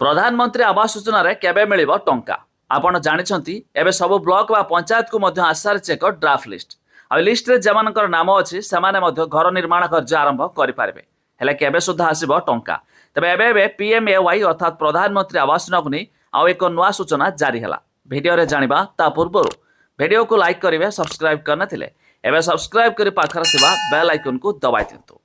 प्रधानमंत्री आवास योजना केबे मिलिबो टंका आपण जानिछंती एबे सब ब्लॉक वा पंचायत को मध्य आसार चेक ड्राफ्ट लिस्ट आ लिस्ट रे जमानकर नाम अछि सेमाने मध्य घर निर्माण कार्य आरंभ करि पारबे हेले केबे सुधा आसीबो टंका तबे एबे पीएमएवाई अर्थात प्रधानमंत्री आवास योजना को नै आ एक नवा सूचना जारी हला वीडियो रे जानिबा ता पूर्व वीडियो को लाइक करिवे सब्सक्राइब करनथिले एबे सब्सक्राइब करि पाखर थिबा बेल आइकन को दबाइ दियंतु।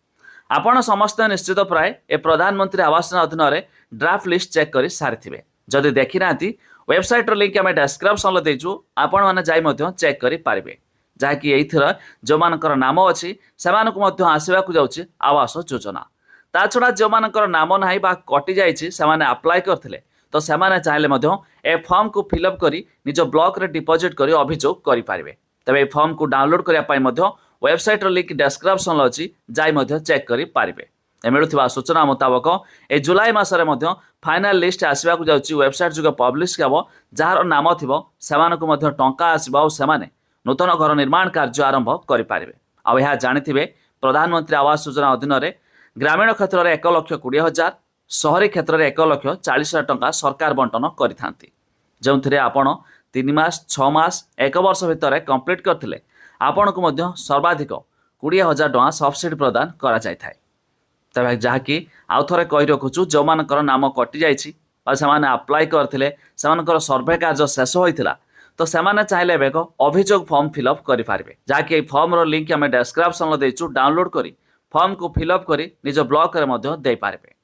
आपण समस्त निश्चित प्राय ए प्रधानमंत्री आवास योजना अधीन रे ड्राफ्ट लिस्ट चेक करि सारिथिबे जदि देखि नांती वेबसाइट रो लिंक हमें डिस्क्रिप्शन रे देजु आपण माने जाई मध्य चेक करि पारिबे जाकि एइथर जो मानकर नाम अछि सेमानकु मध्य आसीबा को जाउछि आवास योजना ता छडा जो मानकर नाम नाही बा कटि जाइछि सेमाने अप्लाई करथिले तो सेमाने चाहिले मध्य ए फॉर्म को फिलअप करी निज ब्लॉक रे डिपॉजिट करी अभियोग करि पारिबे तबे ए फॉर्म को डाउनलोड करिया पाई मध्य वेबसाइट रो लिंक डिस्क्रिप्शन रे अछि जाई मध्य चेक करि पारिबे मिलुवा सूचना मुताबक ए जुलाई मासरे मध्य फाइनल लिस्ट आसवा को जाउछि वेबसाइट जुग पब्लिश हेबो जार नाम थिबो सेमानकु मध्य टंका आसीबा और सेमाने नूतन घर निर्माण कार्य आरंभ करि पारिबे आ यह जानिथिबे प्रधानमंत्री आवास योजना अधीन रे ग्रामीण क्षेत्र में 1,20,000 शहरी क्षेत्र में 1,40,000 टंका सरकार बंटन करिथांती जोंथिरे आपण 3 मास 6 मास 1 वर्ष भितर कंप्लीट करथिले आपण को मध्य सर्वाधिक 20,000 टंका सब्सिडी प्रदान करा जाय थाय तबे जहाँकि आउ थे कही रखुचु जो मानकर नाम कटि जाइछि से अप्लाई करथिले सेमानकर सर्वे कार्य शेष होइथिला तो सेमाने चाहिले बेक अभियोग फॉर्म फिलअप करि पारिबे जहाँकि ए फॉर्म रो लिंक हमें डिस्क्रिप्शन रे देचु डाउनलोड करी फॉर्म को फिलअप करी निज ब्लॉक रे मध्य दे पारिबे।